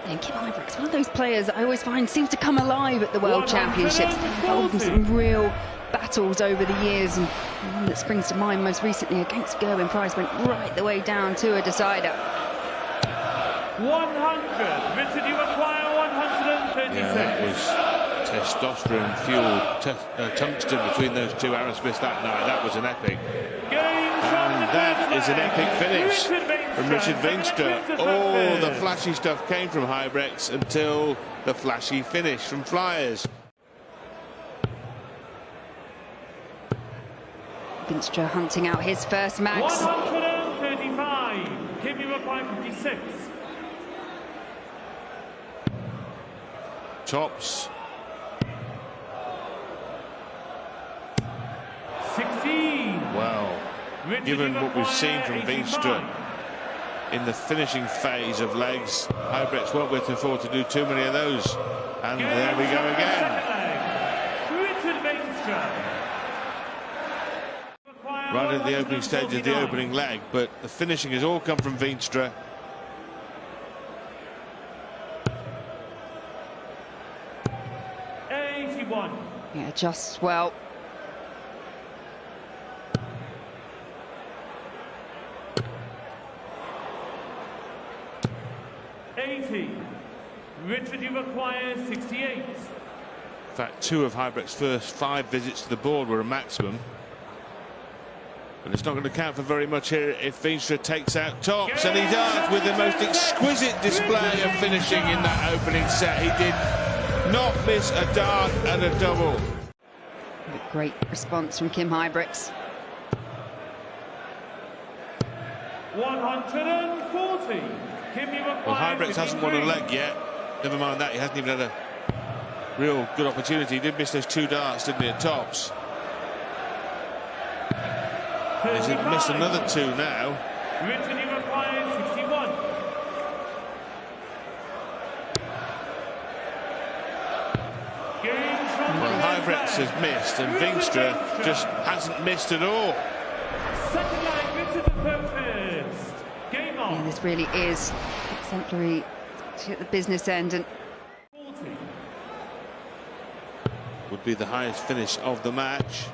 And Kim Ibrox, one of those players I always find seems to come alive at the World Championships. Held some real battles over the years, and one that springs to mind most recently against Gerwyn Price went right the way down to a decider. 100. Richard, you acquire 136. Yeah, that was testosterone-fueled tungsten between those two Aerosmiths that night. That was an epic. And that is an epic finish from Richard Veenstra. All the flashy stuff came from Ibrox until the flashy finish from Flyers. Veenstra hunting out his first max. 135. Kim, you acquire 56. Tops. 16. Well, given what we've seen from Veenstra in the finishing phase of legs, Ibrox won't be able to afford to do too many of those. And there we go again. Richard Veenstra. Right at the opening stage of the opening leg, but the finishing has all come from Veenstra. Yeah, just well. Richard, you acquire 68. In fact, 2 of Ibrox's first 5 visits to the board were a maximum. But it's not going to count for very much here if Veenstra takes out tops, and he does with the most exquisite display of finishing in that opening set. He did not miss a dart and a double. A great response from Kim Ibrox. 140. Kim, you acquire. Well, Ibrox hasn't won a leg yet. Never mind that, he hasn't even had a real good opportunity. He did miss those 2 darts, didn't he, at tops? He's missed another 2 now. Richard, you acquire 61. Well, Ibrox has missed, and Veenstra just hasn't missed at all. Second leg, Richard approach first. Game on. Yeah, this really is exemplary at the business end, and 40. Would be the highest finish of the match.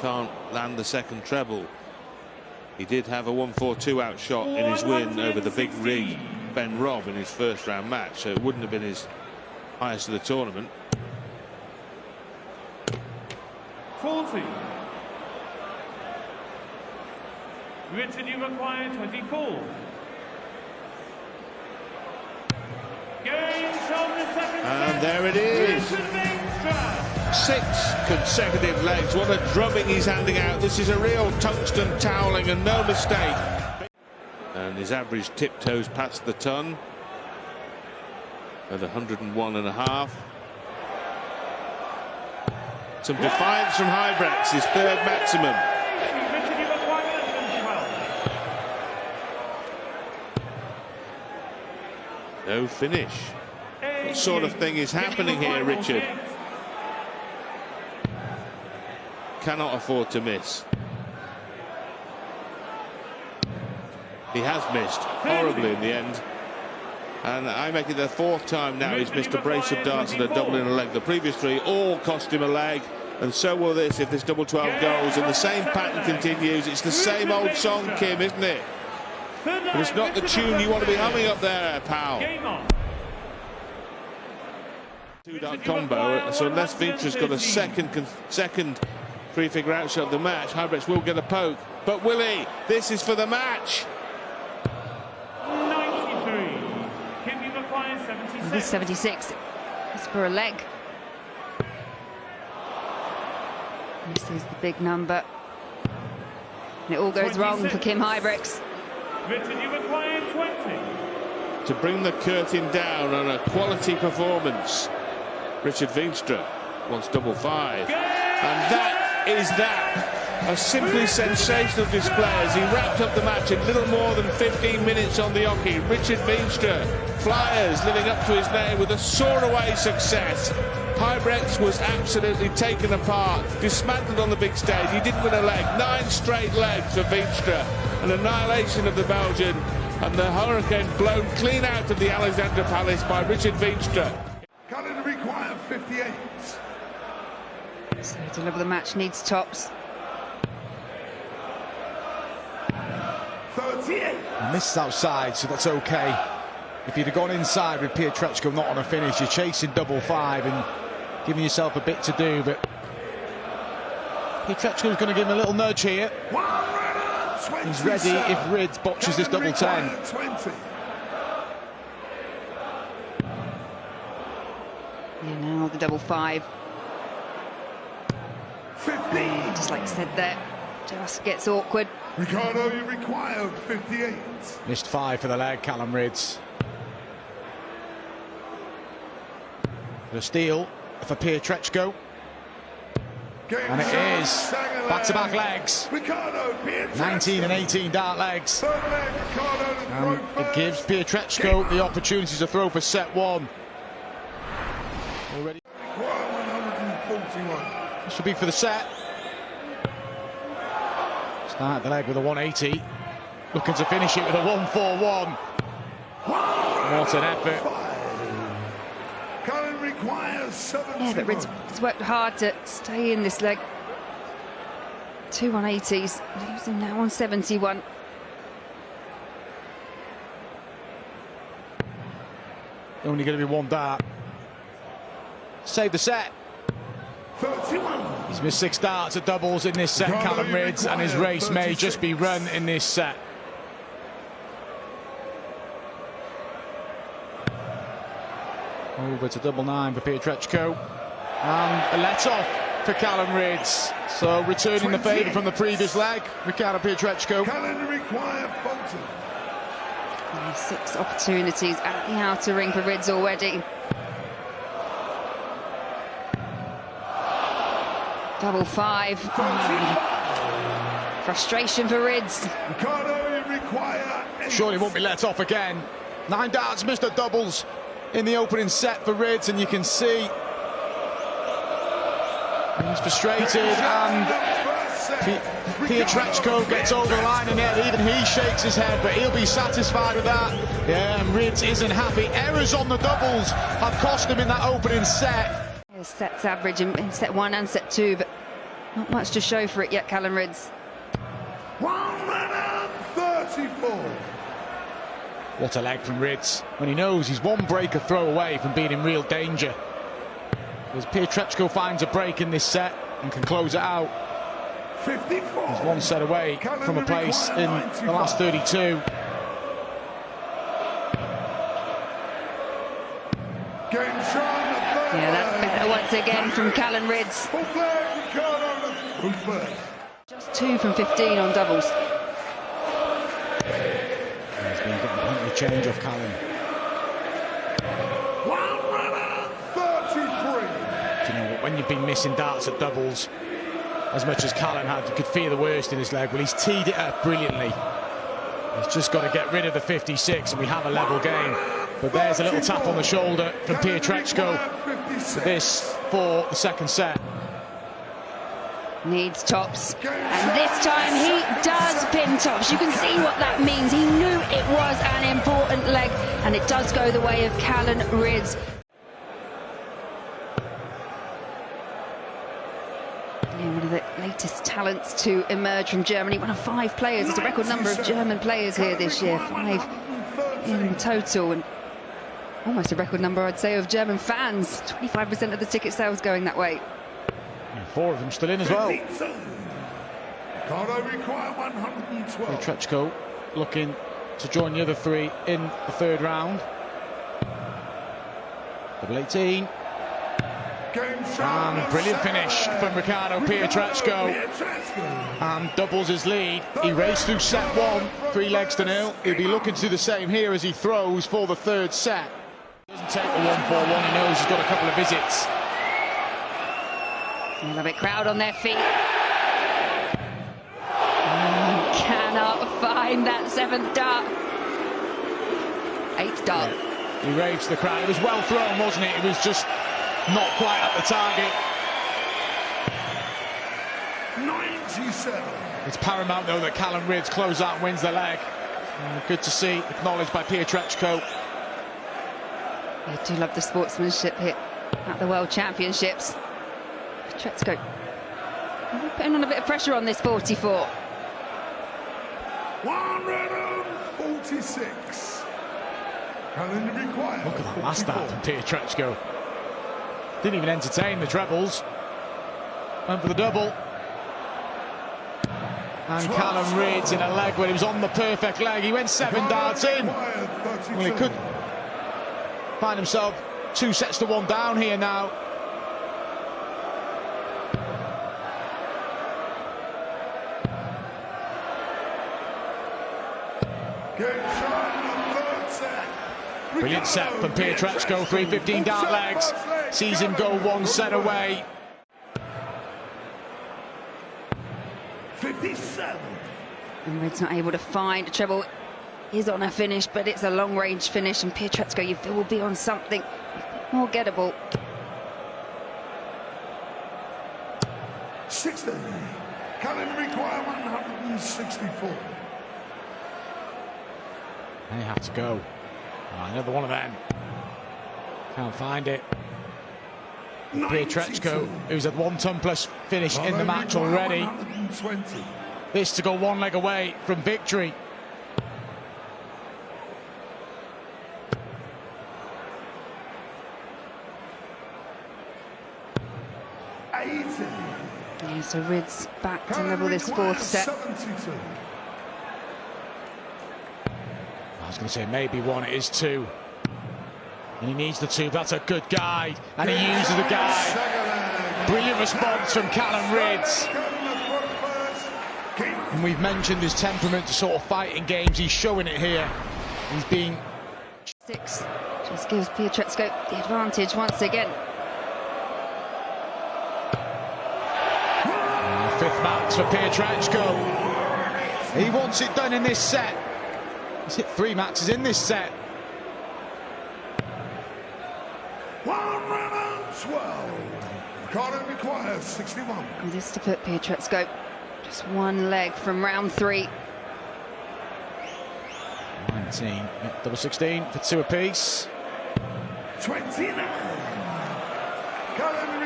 Can't land the second treble. He did have a 1-4-2 outshot in his win over the big rig Ben Robb in his first round match, so it wouldn't have been his highest of the tournament. 40. Richard, you acquire 24. And there it is. 6 consecutive legs. What a drubbing he's handing out. This is a real tungsten toweling and no mistake. And his average tiptoes past the ton at 101.5. Some defiance from Ibrox, his 3rd maximum. No finish. What sort of thing is happening here, Richard? Cannot afford to miss. He has missed horribly in the end. And I make it the 4th time now he's missed a brace of darts and a double in a leg. The previous 3 all cost him a leg, and so will this if this double 12 goes. And the same pattern continues. It's the same old song, Kim, isn't it? But it's not the tune you want to be humming up there, pal. 2-dart combo, so unless Veenstra's got a second 3-figure outshot of the match, Ibrox will get a poke. But will he? This is for the match. 93. Kim, you acquire 76. this 76 is for a leg. This is the big number. And it all goes wrong for Kim Ibrox. Richard, you acquire 20. To bring the curtain down on a quality performance, Richard Veenstra wants double 5. And that is that. A simply sensational display as he wrapped up the match in little more than 15 minutes on the hockey. Richard Veenstra, Flyers living up to his name with a soar-away success. Ibrox was absolutely taken apart, dismantled on the big stage. He didn't win a leg. 9 straight legs for Veenstra. an annihilation of the Belgian, and the Hurricane blown clean out of the Alexandra Palace by Richard Veenstra. Calendar require 58. So to deliver the match needs tops. 38. He misses outside, so that's okay. If you'd have gone inside with Pietreczko not on a finish, you're chasing double five and giving yourself a bit to do, but Pietreczko's going to give him a little nudge here. He's ready if Rydz botches this double 10. 20. Yeah, now the double 5. 15. Just like I said there, just gets awkward. Ricardo, you require 58. Missed 5 for the leg, Callum Rydz. The steal for Pietreczko. And it is back-to-back legs. Ricardo, 19 and 18 dart legs. Third leg, Ricardo, to throw It first. gives Pietreczko the opportunity to throw for set 1. Already. Require 141. This will be for the set. Start the leg with a 180. Looking to finish it with a 141. What an effort. Calendar requires 71. Yeah, but Rydz has worked hard to stay in this leg. 2 180s, losing now on 71. Only going to be 1 dart. Save the set. 31. He's missed 6 darts at doubles in this set, Callum Rydz, and his race may just be run in this set. Over to double 9 for Pietreczko. And a let-off for Callum Rydz. So returning the favour from the previous leg, Ricardo Pietreczko. Calendar require 40. 6 opportunities at the outer ring for Rydz already. Double 5. Frustration for Rydz. Ricardo, you require 8. Surely won't be let off again. 9 darts missed at doubles in the opening set for Rydz, and you can see he's frustrated, and Pietreczko gets over the line, and then even he shakes his head, but he'll be satisfied with that. Yeah, and Rydz isn't happy. Errors on the doubles have cost him in that opening set. His sets average in set 1 and set 2, but not much to show for it yet, Callum Rydz. 134. What a leg from Rydz, when he knows he's 1 break a throw away from being in real danger. As Pietreczko finds a break in this set and can close it out. 54. He's 1 set away from a place in the last 32. Game shown. Yeah, that's better once again from Callum Rydz. Full flag, Ricardo, full flag. Just 2 from 15 on doubles. He's been getting plenty of change off Callum. 133. Do you know what, when you've been missing darts at doubles as much as Callum had, you could fear the worst in his leg. Well, he's teed it up brilliantly. He's just got to get rid of the 56 and we have a level game. But there's a little tap on the shoulder from Pietreczko. This for the second set. Needs tops, and this time he does pin tops. You can see what that means. He knew it was an important leg, and it does go the way of Callum Rydz. Yeah, one of the latest talents to emerge from Germany. One of 5 players. It's a record number of German players here this year. 5 in total, and almost a record number, I'd say, of German fans. 25% of the ticket sales going that way. And 4 of them still in as well. Ricardo require 112. Pietreczko looking to join the other 3 in the 3rd round. Double 18. And brilliant finish from Ricardo Pietreczko. And doubles his lead. He raced through set 1, 3 legs to 0. He'll be looking to do the same here as he throws for the 3rd set. Doesn't take the 141. He knows he's got a couple of visits. A little bit crowd on their feet. Cannot find that 7th dart. 8th dart. He raves the crowd. It was well thrown, wasn't it? It was just not quite at the target. 97. It's paramount, though, that Callum Rydz closes out and wins the leg. Good to see, acknowledged by Pietreczko. I do love the sportsmanship here at the World Championships. Pietreczko putting on a bit of pressure on this 44. 146. Calendar required. Look at that last start from Pietreczko. Didn't even entertain the trebles. Went for the double. And Callum Rydz in a leg when he was on the perfect leg. He went 7 darts in. Well, he could find himself 2 sets to 1 down here now. Brilliant set from Pietreczko, 3:15 dart legs. Sees him go 1 set away. 57. And Rydz not able to find a treble. He's on a finish, but it's a long-range finish, and Pietreczko, you feel, will be on something more gettable. 60. Calendar required 164. They have to go. Oh, another one of them. Can't find it. Pietreczko, who's had 1 ton plus finish in the match already. 120. This to go 1 leg away from victory. Yeah, so Rydz back to level this 4th set. 72. I was going to say maybe 1, it is 2. And he needs the 2, that's a good guide. And he uses the guide. Brilliant response from Callum Rydz. And we've mentioned his temperament to sort of fight in games. He's showing it here. He's being... 6 just gives Pietreczko the advantage once again. 5th max for Pietreczko. He wants it done in this set. He's hit 3 maxes in this set. 112. Carter requires 61. And this to put Pietreczko just 1 leg from round 3. 19, yeah, double 16 for 2 apiece. 29.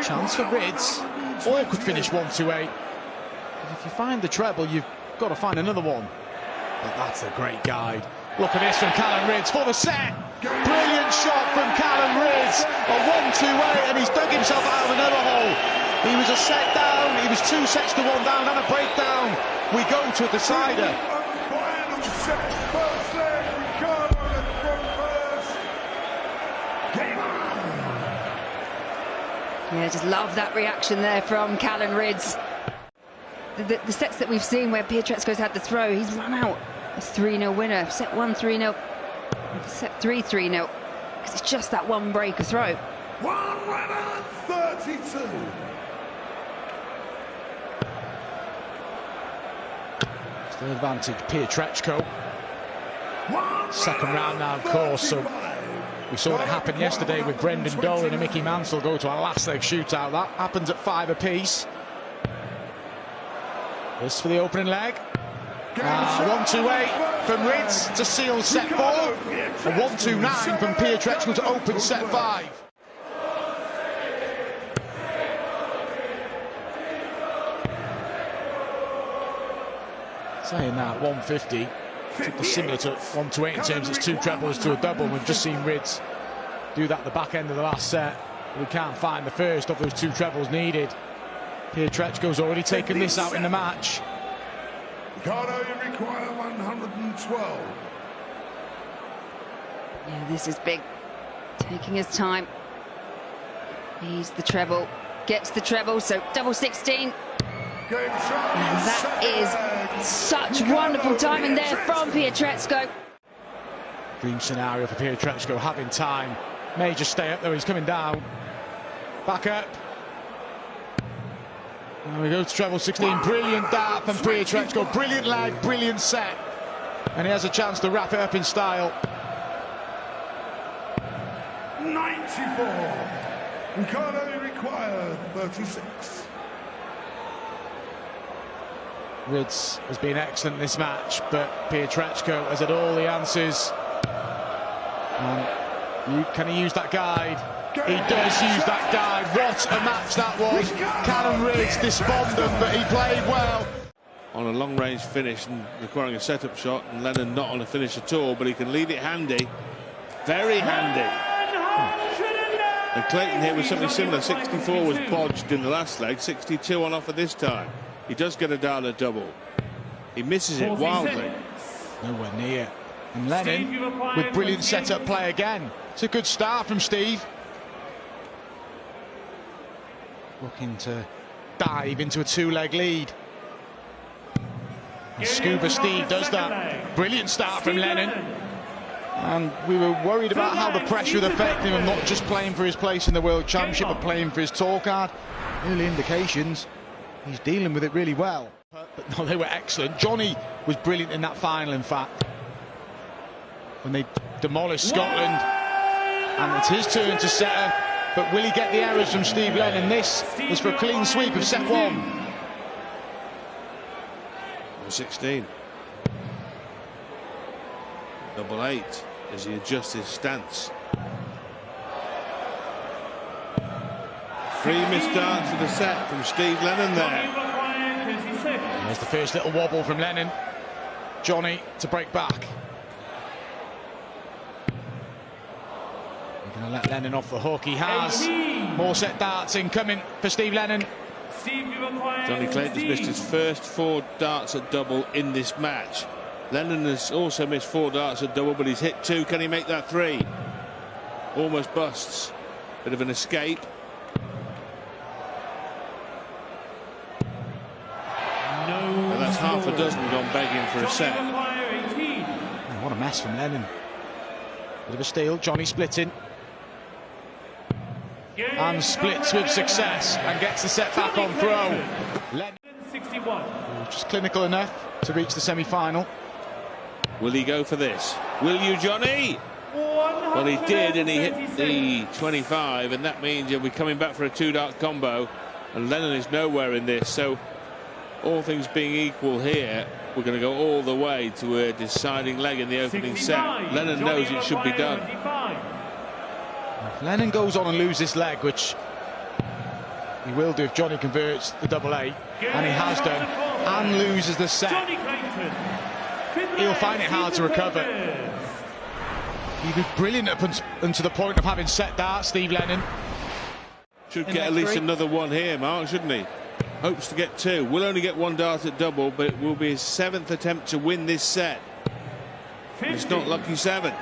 Chance for Rydz. Or could finish 128. But if you find the treble, you've got to find another one. But that's a great guide. Look at this from Callum Rydz for the set. Brilliant shot from Callum Rydz. A 1-2-8, and he's dug himself out of another hole. He was a set down. He was 2 sets to 1 down and a breakdown. We go to a decider. Yeah, just love that reaction there from Callum Rydz. The sets that we've seen where Pietreczko's had the throw, he's run out a 3-0 winner. Set 1 3-0, set 3 3-0, because it's just that 1 break of throw. 132. Still advantage Pietreczko. 2nd round now, of course, so we saw it happen yesterday with Brendan Dolan and Mickey Mansell go to a last leg shootout. That happens at 5 apiece. This for the opening leg. 1-2-8 from Rydz to seal set 4. A 1-2-9 from Pietreczko to open set 5. Saying that, 150. Similar to 1-8 in terms it's 2 trebles to a double. We've just seen Rydz do that at the back end of the last set. We can't find the first of those 2 trebles needed. Pietreczko's already taken this out in the match. Ricardo, you require 112. Yeah, this is big. Taking his time. He's the treble. Gets the treble, so double 16. Game shot. And that is such wonderful timing there from Pietreczko. Dream scenario for Pietreczko, having time. May just stay up though, he's coming down. Back up. And we go to treble 16. Brilliant dart from Pietreczko. Brilliant leg, brilliant set. And he has a chance to wrap it up in style. 94. Ricardo, you require 36. Rydz has been excellent in this match, but Pietreczko has had all the answers. Can he use that guide? He does use that guide. What a match that was. Callum Rydz despondent, but he played well. On a long-range finish and requiring a set-up shot, and Lennon not on a finish at all, but he can leave it handy. Very handy. And Clayton here was something similar. 64 was bodged in the last leg, 62 on offer this time. He does get a Dala double. He misses it wildly. Nowhere near. And Lennon with brilliant set-up play again. It's a good start from Steve. Looking to dive into a two-leg lead. And Scuba Steve does that. Brilliant start from Lennon. And we were worried about how the pressure would affect him, and not just playing for his place in the World Championship, but playing for his tour card. Early indications, he's dealing with it really well. But no, they were excellent. Johnny was brilliant in that final, in fact, when they demolished Scotland. And it's his turn to set her. But will he get the errors from Steve Lennon? This was for a clean sweep of set one. 16. Double 8 as he adjusts his stance. 3 missed darts for the set from Steve Lennon there. There's the first little wobble from Lennon. Johnny to break back. We're going to let Lennon off the hook. He has. More set darts incoming for Steve Lennon. Johnny Clayton has missed his first 4 darts at double in this match. Lennon has also missed 4 darts at double, but he's hit 2. Can he make that 3? Almost busts. Bit of an escape. And that's half a dozen gone begging for a set. Oh, what a mess from Lennon. Bit of a steal. Johnny splitting. And splits with success and gets the set back on throw. Lennon 61. just clinical enough to reach the semi-final. Will he go for this? Will you, Johnny? Well, he did, and he hit the 25, and that means he'll be coming back for a 2-dart combo, and Lennon is nowhere in this. So all things being equal here, we're going to go all the way to a deciding leg in the opening set. Lennon knows it should be done. If Lennon goes on and loses this leg, which he will do if Johnny converts the double 8, and he has done, and loses the set, he'll find it hard to recover. He was brilliant up until the point of having set darts, Steve Lennon. Should get at least another one here, Mark, shouldn't he? Hopes to get 2. Will only get 1 dart at double, but it will be his 7th attempt to win this set. It's not lucky 7.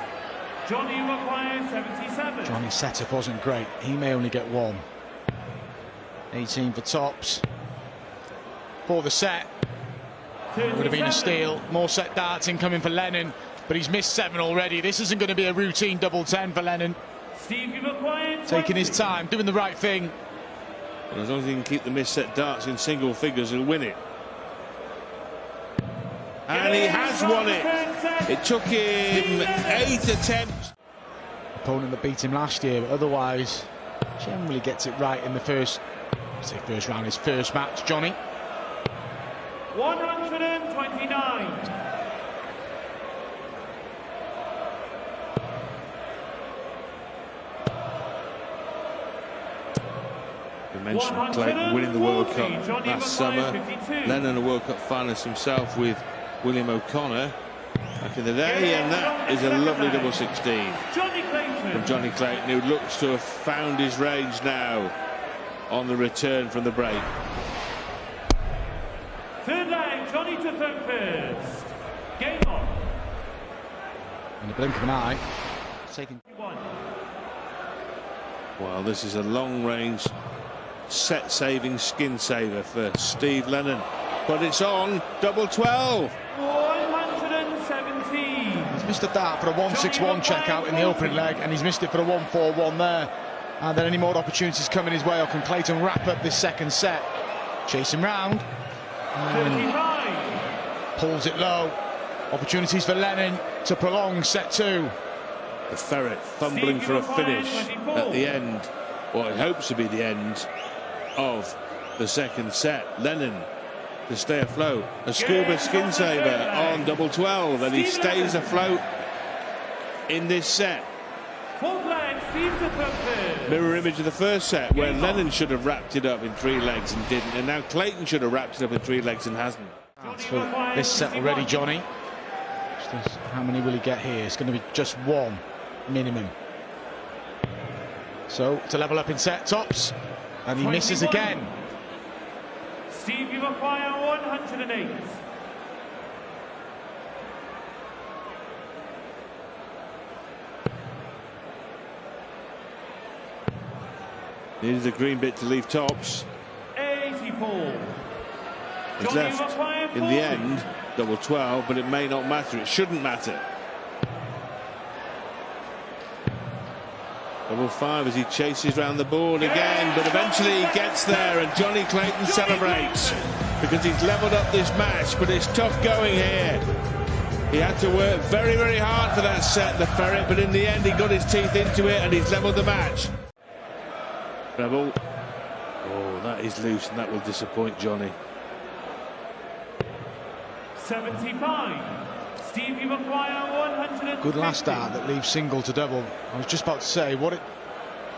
Johnny requires 77. Johnny's setup wasn't great. He may only get 1. 18 for tops. For the set, it would have been a steal. More set darts incoming for Lennon, but he's missed 7 already. This isn't going to be a routine double 10 for Lennon. Taking his time, doing the right thing. And as long as he can keep the missed set darts in single figures, he'll win it. And he has won it. It took him 8 attempts. Opponent that beat him last year, but otherwise generally gets it right in the first round, his first match. Johnny. 129. We mentioned Clayton winning the World Cup last summer. Lennon a World Cup finalist himself with William O'Connor back in the day, and that is a lovely double 16 from Johnny Clayton, who looks to have found his range now on the return from the break. Third leg, Johnny to third first. Game on. In the blink of an eye, taking. Well, this is a long-range set-saving skin saver for Steve Lennon, but it's on double 12. 117. He's missed a dart for a 161 checkout in the opening leg, and he's missed it for a 141 there. Are there any more opportunities coming his way, or can Clayton wrap up this second set? Chasing round. 35. Pulls it low. Opportunities for Lennon to prolong set 2. The Ferret fumbling for a finish at the end, or it hopes to be the end of the second set. Lennon to stay afloat. A scuba skin saver on double 12, and he stays afloat in this set. Mirror image of the first set, where Lennon should have wrapped it up in 3 legs and didn't, and now Clayton should have wrapped it up in 3 legs and hasn't. For this set already, Johnny. How many will he get here? It's going to be just 1 minimum. So to level up in set tops, and he misses again. Steve, you require 108. Needed the green bit to leave tops. 84. He's left in the end double 12, but it may not matter. It shouldn't matter. Double 5 as he chases round the board again, but eventually he gets there, and Johnny Clayton celebrates because he's levelled up this match. But it's tough going here. He had to work very, very hard for that set, the ferret, but in the end he got his teeth into it and he's levelled the match. Rebel. Oh, that is loose, and that will disappoint Johnny. 75. Steve, you require 150. Good last dart that leaves single to double. I was just about to say,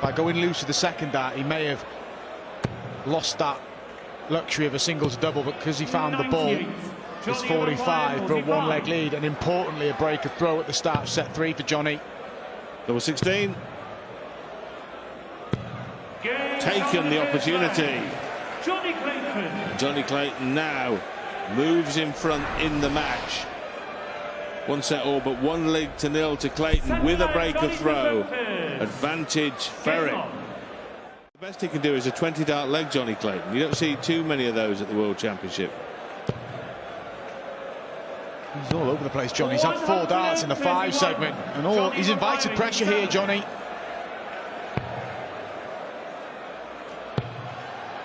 by going loose with the second dart, he may have lost that luxury of a single to double, but because he found the ball, it's 45 for a 1-leg lead, and importantly, a break of throw at the start of set 3 for Johnny. Double 16. Taken the opportunity. Johnny Clayton. Johnny Clayton now moves in front in the match. 1 set all but 1 leg to 0 to Clayton with a break of throw. Advantage ferret. The best he can do is a 20 dart leg, Johnny Clayton. You don't see too many of those at the World Championship. He's all over the place, Johnny. He's had 4 darts in the 5 segment, and he's invited pressure here, Johnny.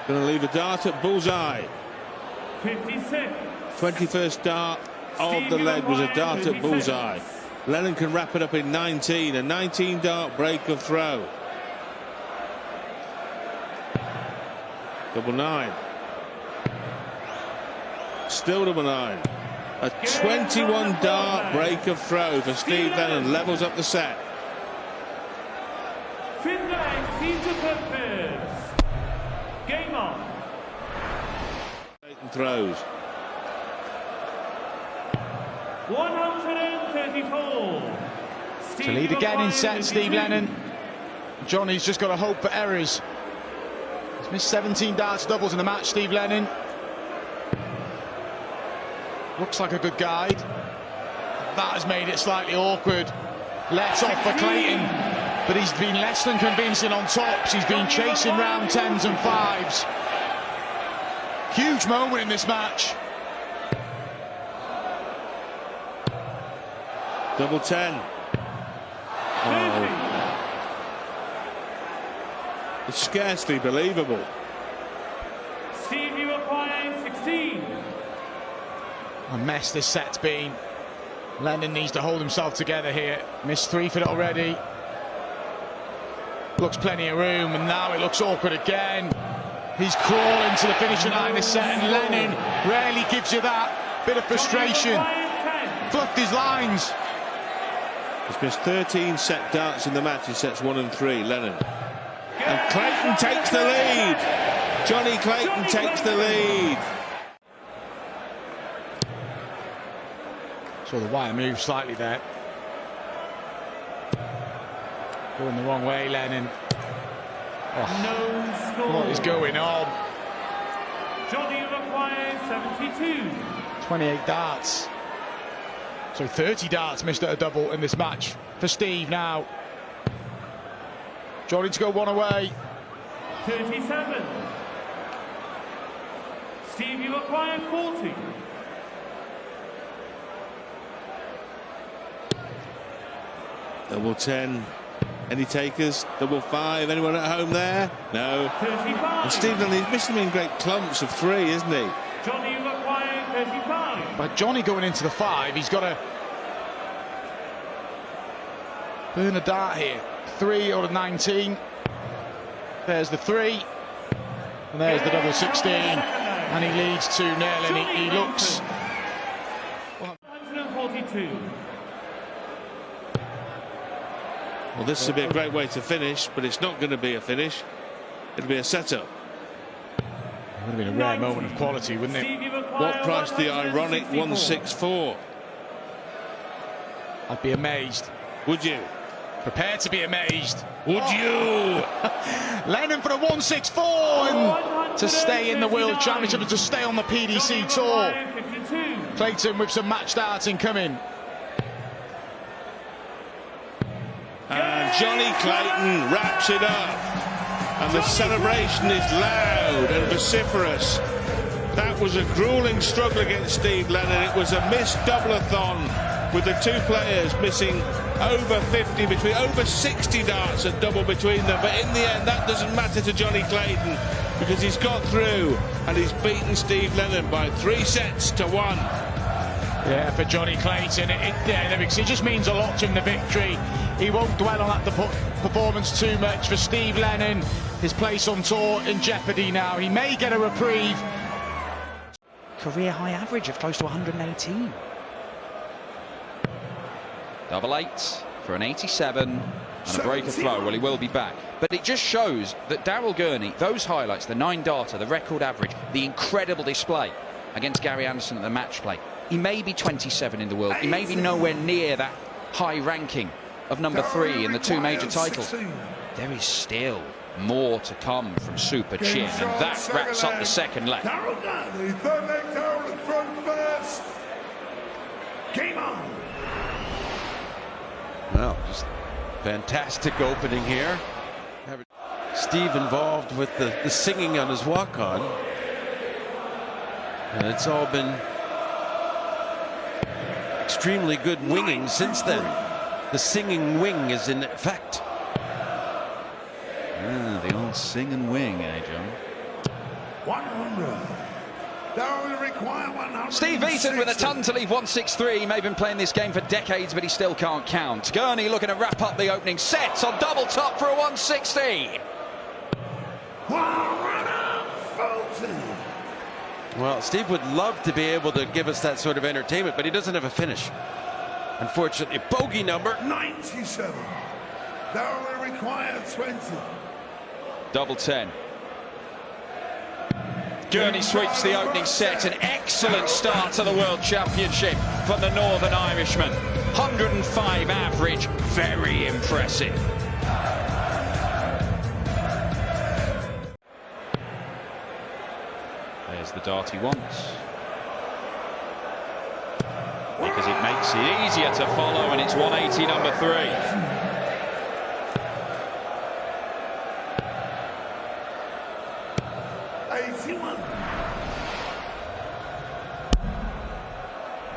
Going to leave a dart at bullseye. 56. 21st dart of the leg was a dart at bullseye. Lennon can wrap it up in 19, a 19 dart break of throw. Double 9. Still double 9. A 21 dart break of throw for Steve Lennon, levels up the set. Finland seems to purpose. Game on. Clayton throws. 134. To lead again in set, Steve Lennon. Johnny's just got to hope for errors. He's missed 17 darts doubles in the match, Steve Lennon. Looks like a good guide. That has made it slightly awkward. Let's off for Clayton, but he's been less than convincing on tops. He's been chasing round 10s and 5s. Huge moment in this match. Double 10. Oh. It's scarcely believable. Steve, you require 16. A mess this set's been. Lennon needs to hold himself together here. Missed 3 for it already. Looks plenty of room, and now it looks awkward again. He's crawling to the finishing line this set, and Lennon rarely gives you that bit of frustration. Fluffed his lines. He's missed 13 set darts in the match in sets 1 and 3, Lennon. And Clayton takes the lead. Johnny Clayton takes the lead. Saw the wire move slightly there. Going the wrong way, Lennon. Oh, what is going on? Johnny requires 72. 28 darts. So 30 darts missed at a double in this match for Steve now. Johnny to go 1 away. 37. Steve, you require 40. Double 10. Any takers? Double 5. Anyone at home there? No. 35. And Steve Lennon, he's missing them in great clumps of 3, isn't he? Johnny, you require 35. By Johnny going into the 5, he's got to burn a dart here. 3 out of 19. There's the 3. And there's the double 16. And he leads 2-0, and he looks... 142. Well, this would be a great way to finish, but it's not going to be a finish. It'll be a setup. It would have been a rare moment of quality, wouldn't it? What price the ironic 164? I'd be amazed. Would you? Prepared to be amazed. Would you? Lennon for a 164 and to stay in the World Championship and to stay on the PDC Tour. Clayton with some match starting coming. And Johnny Clayton wraps it up. And the celebration is loud and vociferous. That was a grueling struggle against Steve Lennon. It was a missed double-a-thon with the two players missing over 50, over 60 darts at double between them. But in the end, that doesn't matter to Johnny Clayton because he's got through and he's beaten Steve Lennon by 3-1. Yeah, for Johnny Clayton, it just means a lot to him, the victory. He won't dwell on that performance too much. For Steve Lennon, his place on tour in jeopardy now. He may get a reprieve. Career high average of close to 118. Double 8 for an 87 and a breaker throw. Well, he will be back. But it just shows that Daryl Gurney, those highlights, the 9-darter, the record average, the incredible display against Gary Anderson at the match play. He may be 27 in the world. He may be nowhere near that high ranking of number 3 in the 2 major titles. There is still more to come from Super Chin, and that wraps up the second leg. Daryl Gurney, third leg, Daryl at throw first. Game on. Well, just fantastic opening here. Steve involved with the singing on his walk-on. And it's all been extremely good winging since then. The singing wing is in effect. The old sing and wing, eh, John? 100. Daryl will require 100. Steve Eaton with a ton to leave 163. He may have been playing this game for decades, but he still can't count. Gurney looking to wrap up the opening set on double top for a 160. 140. Well, Steve would love to be able to give us that sort of entertainment, but he doesn't have a finish. Unfortunately, bogey number 97. Daryl will require 20. Double 10. Gurney sweeps the opening set. An excellent start to the World Championship from the Northern Irishman. 105 average, very impressive. There's the dart he wants. Because it makes it easier to follow, and it's 180 number 3.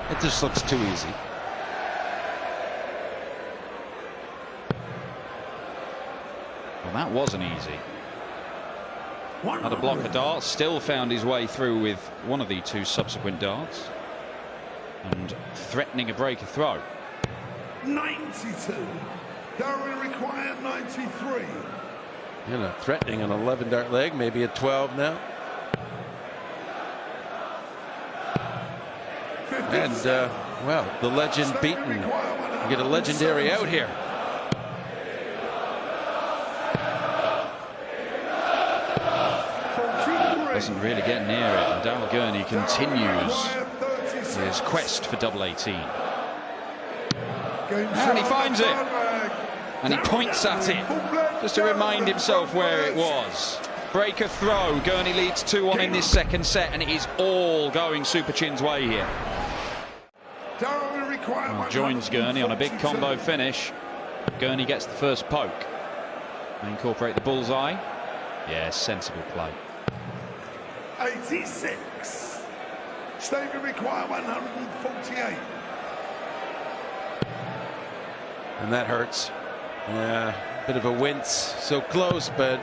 It just looks too easy. Well, that wasn't easy. Had a block of darts, still found his way through with one of the 2 subsequent darts. And threatening a breaker throw. 92. Daryl required 93. You know, threatening an 11-dart leg, maybe a 12 now. And, well, the legend beaten. You get a legendary out here. Doesn't really get near it, and Daryl Gurney continues his quest for double 18. And he finds it. And he points at it just to remind himself where it was. Breaker throw. Gurney leads 2-1 in this second set, and it is all going Super Chin's way here. Well, joins Gurney on a big combo finish. Gurney gets the first poke. Incorporate the bullseye. Yeah, sensible play. 86. Steve will require 148. And that hurts. Yeah, bit of a wince. So close, but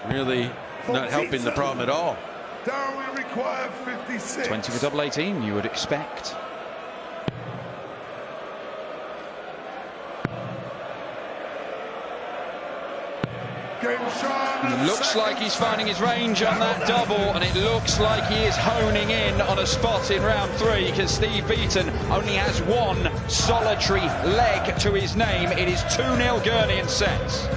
really not helping the problem at all. Daryl will require 56. 20 for double 18, you would expect. Looks like he's finding his range on that double, and it looks like he is honing in on a spot in round 3, because Steve Beaton only has one solitary leg to his name. It is 2-0 Gurney in sets.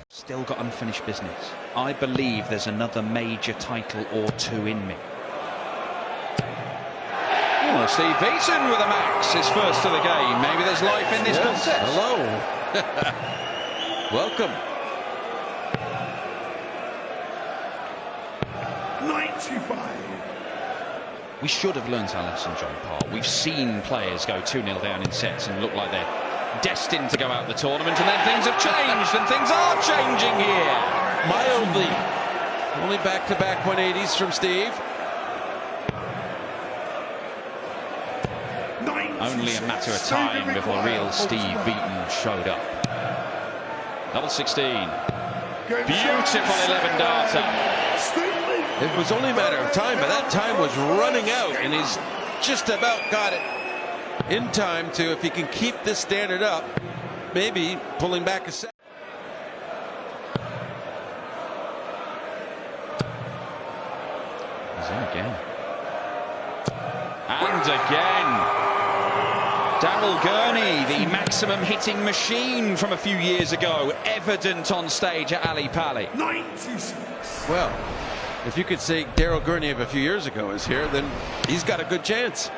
Still got unfinished business. I believe there's another major title or two in me. Oh, Steve Beaton with a max, his first of the game. Maybe there's life in this contest. Hello. Welcome. 95. We should have learned our lesson, John Parr. We've seen players go 2-0 down in sets and look like they're destined to go out the tournament, and then things have changed, and things are changing here. Mildly. Only back-to-back 180s from Steve. Only a matter of time before real Steve Beaton showed up. Double 16. Beautiful 11 darter. It was only a matter of time, but that time was running out, and he's just about got it in time to, if he can keep this standard up, maybe pulling back a set. He's in again. And again. Daryl Gurney, the maximum hitting machine from a few years ago, evident on stage at Ali Pali. 96. Well, if you could say Daryl Gurney of a few years ago is here, then he's got a good chance.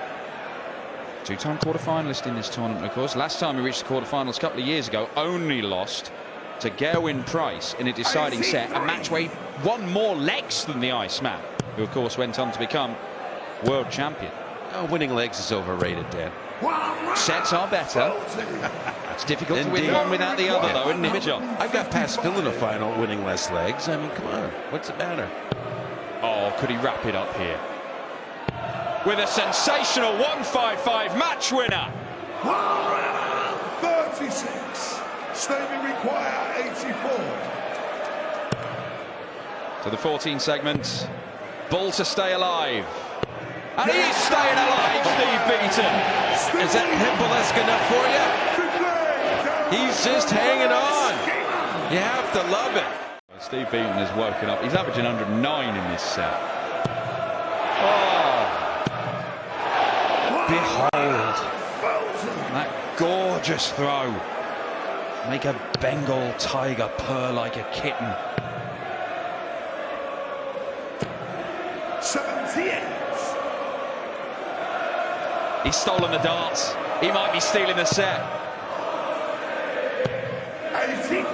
Two-time quarter-finalist in this tournament, of course. Last time he reached the quarterfinals a couple of years ago, only lost to Gerwyn Price in a deciding set, a match where he won more legs than the Iceman, who, of course, went on to become world champion. Oh, winning legs is overrated, Dan. Sets are better. It's difficult to win one without the other, though, isn't it, John? I got past Phil in a final winning less legs. I mean, come on. What's the matter? Oh, could he wrap it up here? With a sensational 155 match winner. 36. Stevie require 84. To the 14 segment. Bull to stay alive. And he is staying alive, Steve Beaton. Is that Hempelesque enough for you? He's just hanging on. You have to love it. Steve Beaton has woken up. He's averaging 109 in this set. Oh. Behold. That gorgeous throw. Make a Bengal tiger purr like a kitten. 78. He's stolen the darts. He might be stealing the set. 85.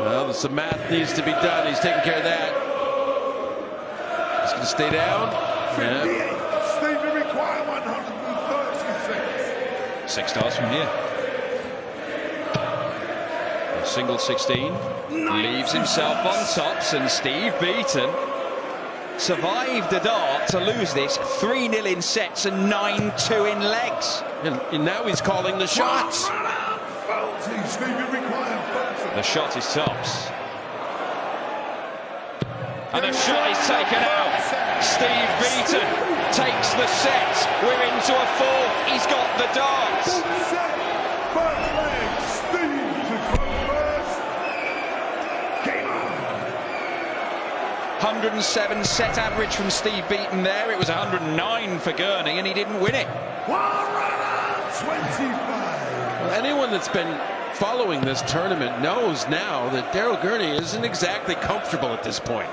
Well, some math needs to be done. He's taking care of that. He's going to stay down. 58. Yeah. Stevie require 136. 6 stars from here. A single 16. Leaves himself on tops, and Steve Beaton survived the dart to lose this 3-0 in sets and 9-2 in legs. And now he's calling the shots. The shot is tops. And the shot is taken out. Steve Beaton takes the set. We're into a fourth. He's got the darts. 107 set average from Steve Beaton there. It was 109 for Gurney, and he didn't win it. 25. Well, anyone that's been following this tournament knows now that Daryl Gurney isn't exactly comfortable at this point.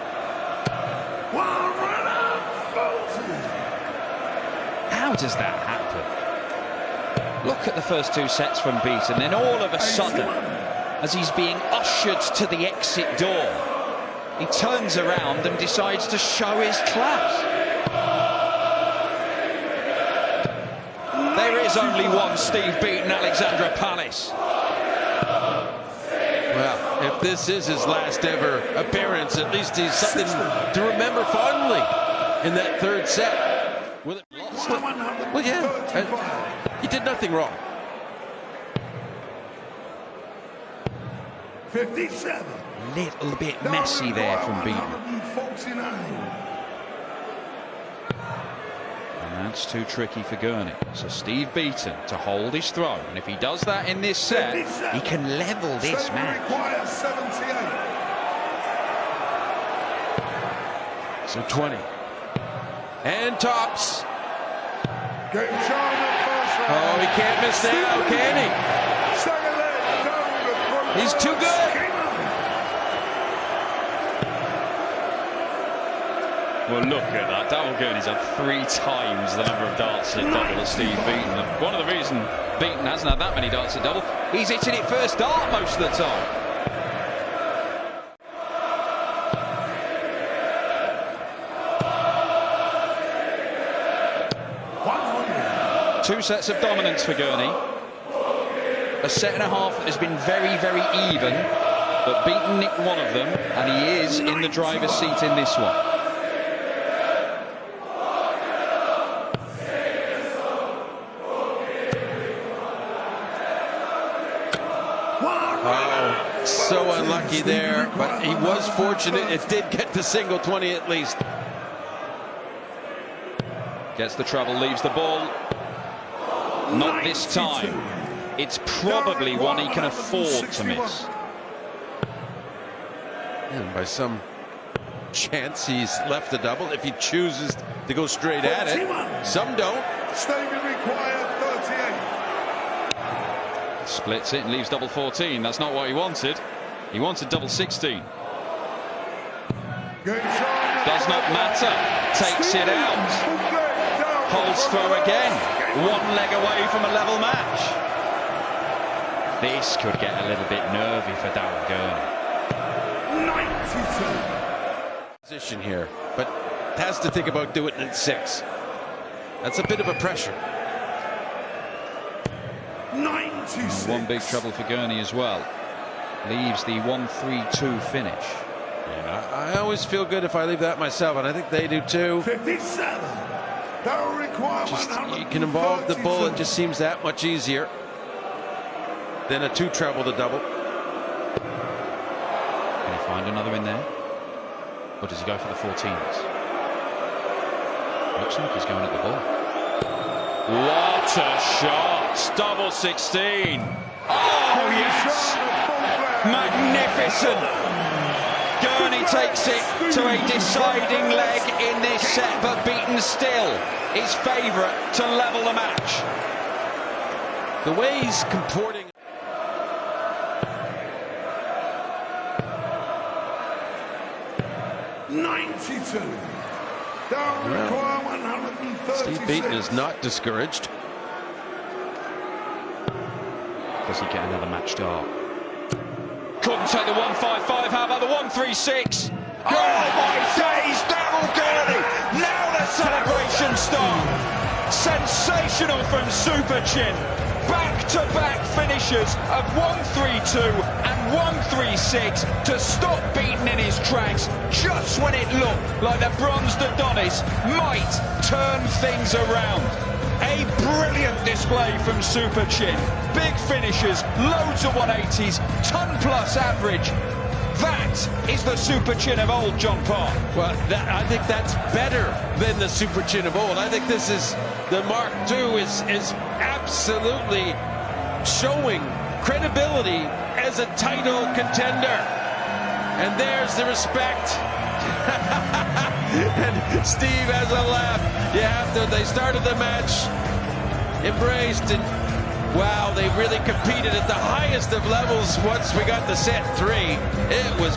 How does that happen? Look at the first 2 sets from Beaton, then all of a sudden, as he's being ushered to the exit door, he turns around and decides to show his class. There is only one Steve Beaton, Alexandra Palace. Well, if this is his last ever appearance, at least he's something to remember fondly in that 3rd set. Will it lost? Well, yeah, he did nothing wrong. 57. Little bit messy there from Beaton. 149. And that's too tricky for Gurney. So Steve Beaton to hold his throne. And if he does that in this set, he can level this match. Requires 78. So 20. And tops. Game time first round. Oh, he can't miss now, can he? Second leg down the front. He's too good. Game on. Well, look at that. Darryl Gurney's had 3 times the number of darts at double as Steve Beaton. And one of the reasons Beaton hasn't had that many darts at double, he's hitting it first dart most of the time. Two sets of dominance for Gurney. A set and a half that has been very, very even, but Beaton nicked one of them, and he is in the driver's seat in this one. Oh, so unlucky there, but he was fortunate. It did get to single 20 at least. Gets the trouble, leaves the ball. Not this time. It's probably one he can afford to miss. And by some chance, he's left the double if he chooses to go straight at it. Some don't. Stadium required 38. Splits it and leaves double 14. That's not what he wanted. He wanted double 16. Does not matter. Takes it out. Holds throw again. One leg away from a level match. This could get a little bit nervy for Darryl Gurney. 92. Position here, but has to think about doing it in 6. That's a bit of a pressure. 96. One big trouble for Gurney as well. Leaves the 1-3-2 finish. Yeah, I always feel good if I leave that myself, and I think they do too. 57. Just, you can involve the bull. It just seems that much easier than a 2 treble to double. Can he find another in there? Or does he go for the 14s? Looks like he's going at the ball. What a shot! Double 16. Oh, yes! Magnificent! Gurney takes it to a deciding leg in this set, but Beaton still is favourite to level the match. The way he's comporting. Steve Beaton is not discouraged. Does he get another match dart? Couldn't take the 1-5-5. How about the 1-3-6? Oh my days, Darryl Gurney! Now the celebration starts. Sensational from Super Chin. Back-to-back finishes of 1-3-2 and 1-3-6 to stop Beaton in his tracks just when it looked like the bronzed Adonis might turn things around. A brilliant display from Super Chin. Big finishes, loads of 180s, ton-plus average. That is the Super Chin of old, John Parr. Well, I think that's better than the Super Chin of old. I think this is the Mark II is absolutely showing credibility as a title contender. And there's the respect. And Steve has a laugh. You have to. They started the match, embraced, and wow, they really competed at the highest of levels once we got to set 3. It was